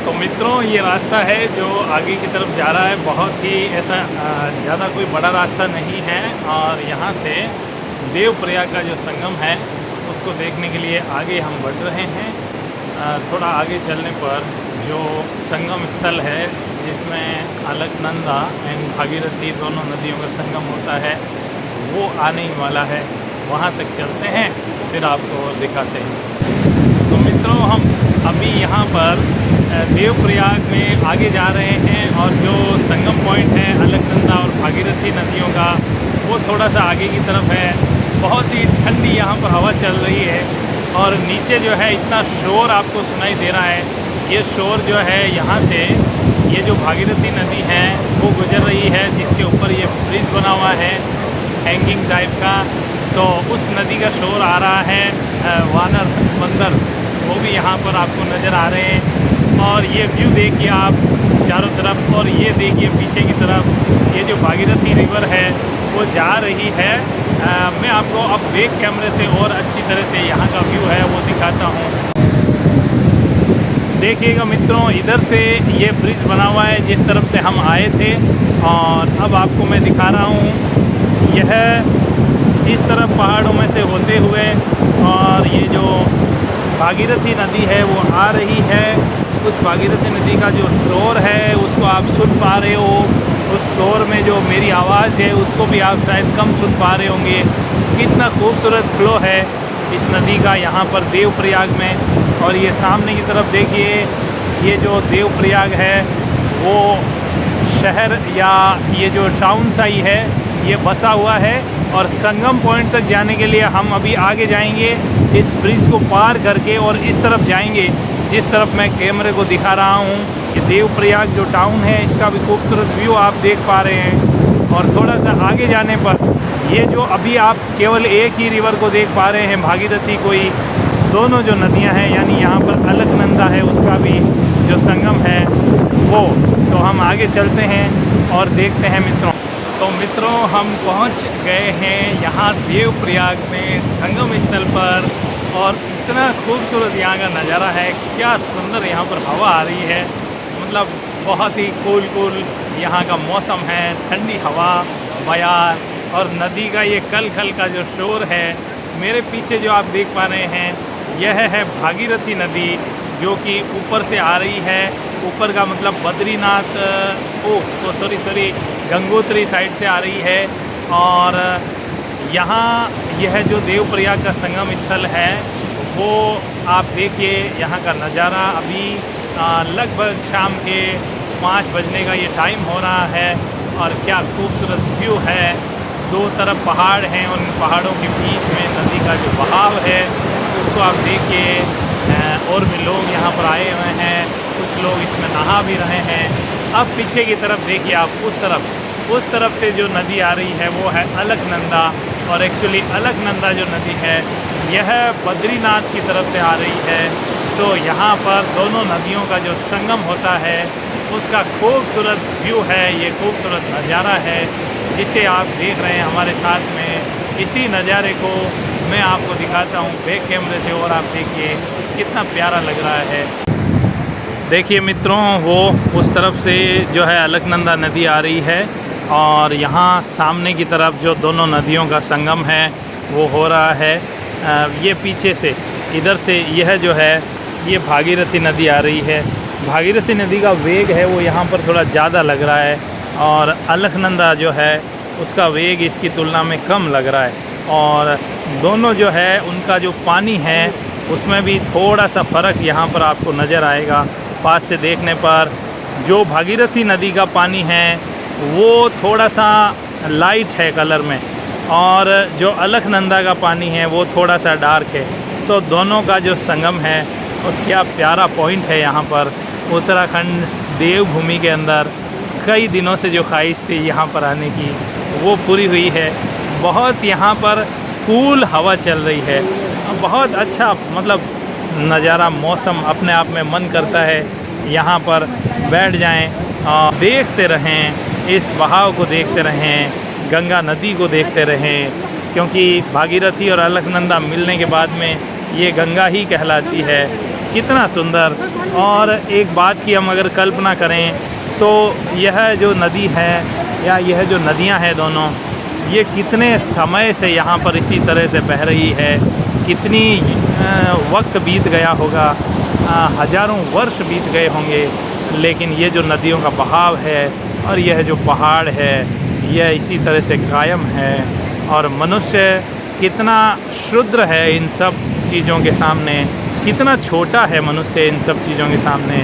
तो मित्रों, ये रास्ता है जो आगे की तरफ जा रहा है। बहुत ही ऐसा ज़्यादा कोई बड़ा रास्ता नहीं है और यहाँ से देवप्रयाग का जो संगम है उसको देखने के लिए आगे हम बढ़ रहे हैं। थोड़ा आगे चलने पर जो संगम स्थल है जिसमें अलकनंदा एंड भागीरथी दोनों नदियों का संगम होता है वो आने ही वाला है। वहाँ तक चलते हैं, फिर आपको दिखाते हैं। तो मित्रों, हम अभी यहाँ पर देवप्रयाग में आगे जा रहे हैं और जो संगम पॉइंट है अलकनंदा और भागीरथी नदियों का वो थोड़ा सा आगे की तरफ है। बहुत ही ठंडी यहाँ पर हवा चल रही है और नीचे जो है इतना शोर आपको सुनाई दे रहा है। ये शोर जो है यहाँ से ये जो भागीरथी नदी है वो गुजर रही है जिसके ऊपर ये ब्रिज बना हुआ है हैंगिंग टाइप का। तो उस नदी का शोर आ रहा है। वानर बंदर वो भी यहाँ पर आपको नज़र आ रहे हैं और ये व्यू देखिए आप चारों तरफ। और ये देखिए पीछे की तरफ ये जो भागीरथी रिवर है वो जा रही है। मैं आपको अब बैक कैमरे से और अच्छी तरह से यहाँ का व्यू है वो दिखाता हूँ। देखिएगा मित्रों, इधर से ये ब्रिज बना हुआ है जिस तरफ से हम आए थे और अब आपको मैं दिखा रहा हूँ। यह इस तरफ पहाड़ों में से होते हुए और ये जो भागीरथी नदी है वो आ रही है। उस भागीरथी नदी का जो शोर है उसको आप सुन पा रहे हो। उस शोर में जो मेरी आवाज़ है उसको भी आप शायद कम सुन पा रहे होंगे। कितना खूबसूरत फ्लो है इस नदी का यहाँ पर देवप्रयाग में। और ये सामने की तरफ देखिए, ये जो देवप्रयाग है वो शहर या ये जो टाउन सा ही है ये बसा हुआ है। और संगम पॉइंट तक जाने के लिए हम अभी आगे जाएंगे इस ब्रिज को पार करके और इस तरफ जाएंगे जिस तरफ मैं कैमरे को दिखा रहा हूँ। ये देवप्रयाग जो टाउन है इसका भी खूबसूरत व्यू आप देख पा रहे हैं। और थोड़ा सा आगे जाने पर ये जो अभी आप केवल एक ही रिवर को देख पा रहे हैं भागीरथी को ही, दोनों जो नदियाँ हैं यानी यहाँ पर अलकनंदा है उसका भी जो संगम है वो। तो हम आगे चलते हैं और देखते हैं मित्रों। तो मित्रों, हम पहुंच गए हैं यहाँ देवप्रयाग में संगम स्थल पर और इतना खूबसूरत यहाँ का नज़ारा है। क्या सुंदर यहाँ पर हवा आ रही है, मतलब बहुत ही कूल यहाँ का मौसम है। ठंडी हवा, बयार और नदी का ये कल का जो शोर है। मेरे पीछे जो आप देख पा रहे हैं यह है भागीरथी नदी जो कि ऊपर से आ रही है। ऊपर का मतलब बद्रीनाथ सॉरी गंगोत्री साइड से आ रही है। और यहाँ यह जो देवप्रयाग का संगम स्थल है वो आप देखिए यहाँ का नज़ारा। अभी लगभग शाम के 5 बजने का ये टाइम हो रहा है और क्या खूबसूरत व्यू है। दो तरफ पहाड़ हैं और इन पहाड़ों के बीच में नदी का जो बहाव है उसको आप देखिए। और भी लोग यहाँ पर आए हुए हैं, कुछ लोग इसमें नहा भी रहे हैं। अब पीछे की तरफ देखिए आप, उस तरफ से जो नदी आ रही है वो है अलकनंदा। और एक्चुअली अलकनंदा जो नदी है यह बद्रीनाथ की तरफ से आ रही है। तो यहाँ पर दोनों नदियों का जो संगम होता है उसका खूबसूरत व्यू है, ये खूबसूरत नज़ारा है जिसे आप देख रहे हैं हमारे साथ में। इसी नज़ारे को मैं आपको दिखाता हूँ बैक कैमरे से और आप देखिए कितना प्यारा लग रहा है। देखिए मित्रों, वो उस तरफ से जो है अलकनंदा नदी आ रही है और यहाँ सामने की तरफ जो दोनों नदियों का संगम है वो हो रहा है। ये पीछे से इधर से यह जो है ये भागीरथी नदी आ रही है। भागीरथी नदी का वेग है वो यहाँ पर थोड़ा ज़्यादा लग रहा है और अलकनंदा जो है उसका वेग इसकी तुलना में कम लग रहा है। और दोनों जो है उनका जो पानी है उसमें भी थोड़ा सा फ़र्क यहाँ पर आपको नज़र आएगा। पास से देखने पर जो भागीरथी नदी का पानी है वो थोड़ा सा लाइट है कलर में और जो अलकनंदा का पानी है वो थोड़ा सा डार्क है। तो दोनों का जो संगम है और क्या प्यारा पॉइंट है यहाँ पर। उत्तराखंड देवभूमि के अंदर कई दिनों से जो ख्वाहिश थी यहाँ पर आने की वो पूरी हुई है। बहुत यहाँ पर कूल हवा चल रही है, बहुत अच्छा मतलब नज़ारा, मौसम अपने आप में मन करता है यहाँ पर बैठ जाएं और देखते रहें, इस बहाव को देखते रहें, गंगा नदी को देखते रहें। क्योंकि भागीरथी और अलकनंदा मिलने के बाद में ये गंगा ही कहलाती है। कितना सुंदर। और एक बात की हम अगर कल्पना करें तो यह जो नदी है या यह जो नदियां हैं दोनों, ये कितने समय से यहाँ पर इसी तरह से बह रही है, कितनी वक्त बीत गया होगा, हज़ारों वर्ष बीत गए होंगे, लेकिन ये जो नदियों का बहाव है और यह जो पहाड़ है यह इसी तरह से कायम है। और मनुष्य कितना क्षुद्र है इन सब चीज़ों के सामने, कितना छोटा है मनुष्य इन सब चीज़ों के सामने,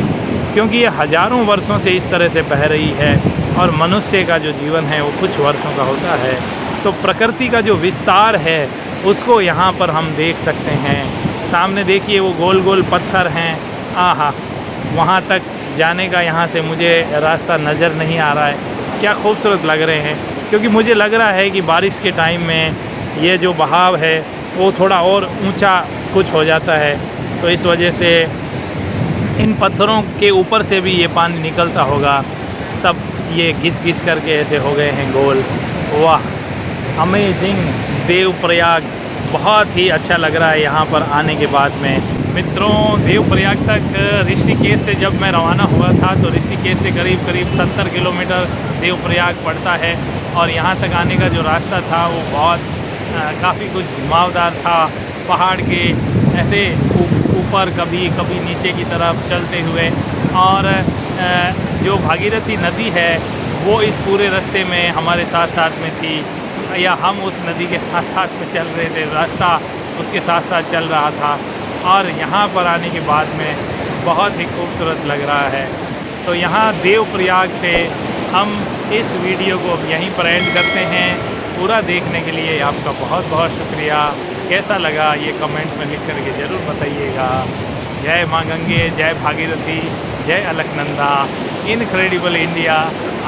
क्योंकि ये हज़ारों वर्षों से इस तरह से बह रही है और मनुष्य का जो जीवन है वो कुछ वर्षों का होता है। तो प्रकृति का जो विस्तार है उसको यहाँ पर हम देख सकते हैं। सामने देखिए वो गोल गोल पत्थर हैं, आहा, वहाँ तक जाने का यहाँ से मुझे रास्ता नज़र नहीं आ रहा है। क्या खूबसूरत लग रहे हैं, क्योंकि मुझे लग रहा है कि बारिश के टाइम में ये जो बहाव है वो थोड़ा और ऊंचा कुछ हो जाता है, तो इस वजह से इन पत्थरों के ऊपर से भी ये पानी निकलता होगा, तब ये घिस घिस करके ऐसे हो गए हैं गोल। वाह, अमेजिंग। देवप्रयाग बहुत ही अच्छा लग रहा है यहाँ पर आने के बाद में। मित्रों, देवप्रयाग तक ऋषिकेश से जब मैं रवाना हुआ था तो ऋषिकेश से करीब करीब 70 किलोमीटर देवप्रयाग पड़ता है, और यहाँ तक आने का जो रास्ता था वो बहुत काफ़ी कुछ घुमावदार था। पहाड़ के ऐसे ऊपर कभी कभी नीचे की तरफ चलते हुए, और जो भागीरथी नदी है वो इस पूरे रास्ते में हमारे साथ साथ में थी, या हम उस नदी के साथ साथ में चल रहे थे, रास्ता उसके साथ साथ चल रहा था। और यहाँ पर आने के बाद में बहुत ही खूबसूरत लग रहा है। तो यहाँ देवप्रयाग से हम इस वीडियो को यहीं पर एंड करते हैं। पूरा देखने के लिए आपका बहुत बहुत शुक्रिया। कैसा लगा ये कमेंट में लिख करके ज़रूर बताइएगा। जय माँ गंगे, जय भागीरथी, जय अलकनंदा, इनक्रेडिबल इंडिया,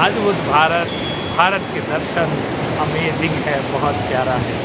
अद्भुत भारत। भारत के दर्शन अमेजिंग है, बहुत प्यारा है।